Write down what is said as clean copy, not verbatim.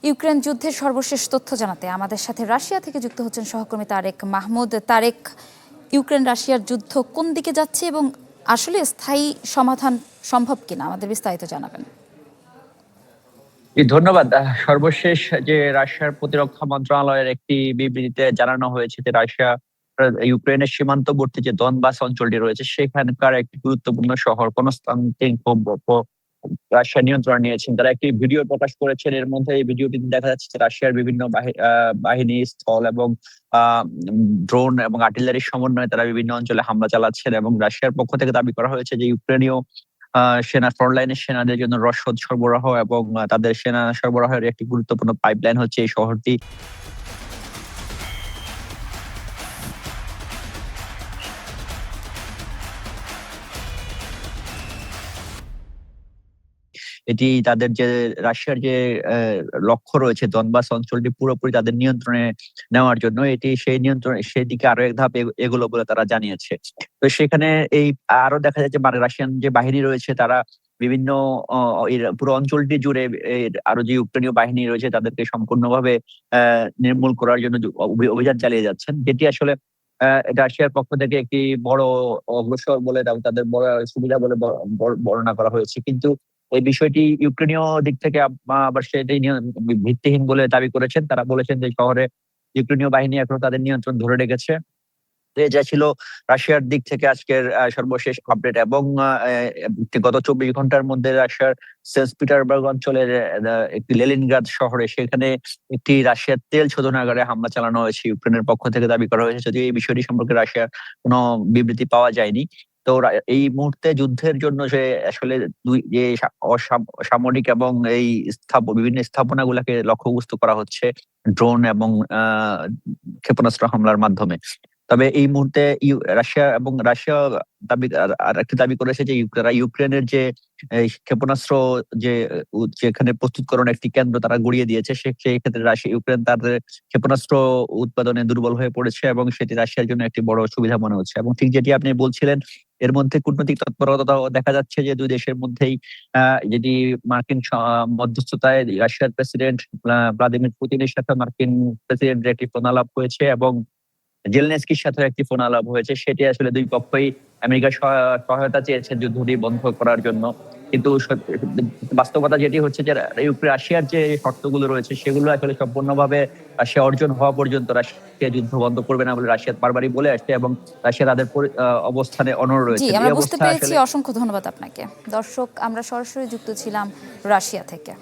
Ukraine যুদ্ধের সর্বশেষ তথ্য জানাতে আমাদের সাথে রাশিয়া থেকে যুক্ত হচ্ছেন সহকর্মী তারেক মাহমুদ। তারেক, ইউক্রেন রাশিয়ার যুদ্ধ কোন দিকে যাচ্ছে এবং আসলে স্থায়ী সমাধান সম্ভব কিনা আমাদের বিস্তারিত জানাবেন। ধন্যবাদ। সর্বশেষ যে রাশিয়ার প্রতিরক্ষা মন্ত্রণালয়ের একটি বিবৃতিতে জানানো হয়েছে যে রাশিয়া ইউক্রেনের সীমান্তবর্তী যে দনবাস অঞ্চলটি রয়েছে সেখানকার একটি গুরুত্বপূর্ণ শহর কনস্টান্টিনোপল রাশিয়া নিয়ন্ত্রণ নিয়েছেন। তারা একটি ভিডিও প্রকাশ করেছেন। এর মধ্যে এই ভিডিওটিতে দেখা যাচ্ছে যে রাশিয়ার বিভিন্ন বাহিনী স্থল এবং ড্রোন এবং আর্টিলারির সমন্বয়ে তারা বিভিন্ন অঞ্চলে হামলা চালাচ্ছেন এবং রাশিয়ার পক্ষ থেকে দাবি করা হয়েছে যে ইউক্রেনীয় ফ্রন্টলাইনের সেনাদের জন্য রসদ সরবরাহ এবং তাদের সেনা সরবরাহের একটি গুরুত্বপূর্ণ পাইপলাইন হচ্ছে এই শহরটি। এটি তাদের যে রাশিয়ার যে লক্ষ্য রয়েছে দনবাস অঞ্চলটি পুরোপুরি তাদের নিয়ন্ত্রণে নেওয়ার জন্য, এটি সেই নিয়ন্ত্রণে সেদিকে আরো এক ধাপ এগুলো বলে তারা জানিয়েছে। তো সেখানে এই আরো দেখা যাচ্ছে রাশিয়ান যে বাহিনী রয়েছে তারা বিভিন্ন পুরো অঞ্চলটি জুড়ে আরো যে ইউক্রেনীয় বাহিনী রয়েছে তাদেরকে সম্পূর্ণভাবে নির্মূল করার জন্য অভিযান চালিয়ে যাচ্ছেন, যেটি আসলে রাশিয়ার পক্ষ থেকে একটি বড় অগ্রসর বলে তাদের বড় সুবিধা বলে বর্ণনা করা হয়েছে। কিন্তু এই বিষয়টি ইউক্রেনীয় দিক থেকে আবার সেটি ভিত্তিহীন বলে দাবি করেছেন। তারা বলেছেন যে শহরে ইউক্রেনীয় বাহিনী এখনো তাদের নিয়ন্ত্রণ ধরে রেখেছে। যা ছিল রাশিয়ার দিক থেকে আজকের সর্বশেষ আপডেট। এবং গত ২৪ ঘন্টার মধ্যে রাশিয়ার সেন্ট পিটারবার্গ অঞ্চলের একটি লেনিনগ্রাদ শহরে সেখানে একটি রাশিয়ার তেল শোধনাগারে হামলা চালানো হয়েছে ইউক্রেনের পক্ষ থেকে দাবি করা হয়েছে, যদিও এই বিষয়টি সম্পর্কে রাশিয়ার কোনো বিবৃতি পাওয়া যায়নি। তো এই মুহূর্তে যুদ্ধের জন্য যে আসলে যে সামরিক এবং এই বিভিন্ন স্থাপনাগুলোকে লক্ষ্যবস্তু করা হচ্ছে ড্রোন এবং ক্ষেপণাস্ত্র হামলার মাধ্যমে। তবে এই মুহূর্তে রাশিয়া আর একটি দাবি করেছে যে ইউক্রেনের যে ক্ষেপণাস্ত্র যেখানে প্রস্তুতকরণ একটি কেন্দ্র তারা গড়িয়ে দিয়েছে, সেই ক্ষেত্রে ইউক্রেন তাদের ক্ষেপণাস্ত্র উৎপাদনে দুর্বল হয়ে পড়েছে এবং সেটি রাশিয়ার জন্য একটি বড় সুবিধা মনে হচ্ছে। এবং ঠিক যেটি আপনি বলছিলেন, এর মধ্যে কূটনৈতিক তৎপরতাও দেখা যাচ্ছে যে দুই দেশের মধ্যেই যেটি মার্কিন মধ্যস্থতায় রাশিয়ার প্রেসিডেন্ট ভ্লাদিমির পুতিনের সাথে মার্কিন প্রেসিডেন্টের একটি ফোনালাপ হয়েছে এবং জেলেনস্কির সাথে একটি ফোনালাপ হয়েছে। সেটি আসলে দুই পক্ষই আমেরিকার সহায়তা চেয়েছে যুদ্ধটি বন্ধ করার জন্য। কিন্তু বাস্তবতা যেটি হচ্ছে যে রাশিয়ার যে শর্তগুলো রয়েছে সেগুলো আসলে সম্পূর্ণভাবে রাশিয়া অর্জন হওয়া পর্যন্ত রাশিয়া যুদ্ধ বন্ধ করবে না বলে রাশিয়া বারবারই বলে আসছে এবং রাশিয়া তাদের অবস্থানে অনড় রয়েছে। আমরা বুঝতে পেরেছি। অসংখ্য ধন্যবাদ আপনাকে। দর্শক, আমরা সরাসরি যুক্ত ছিলাম রাশিয়া থেকে।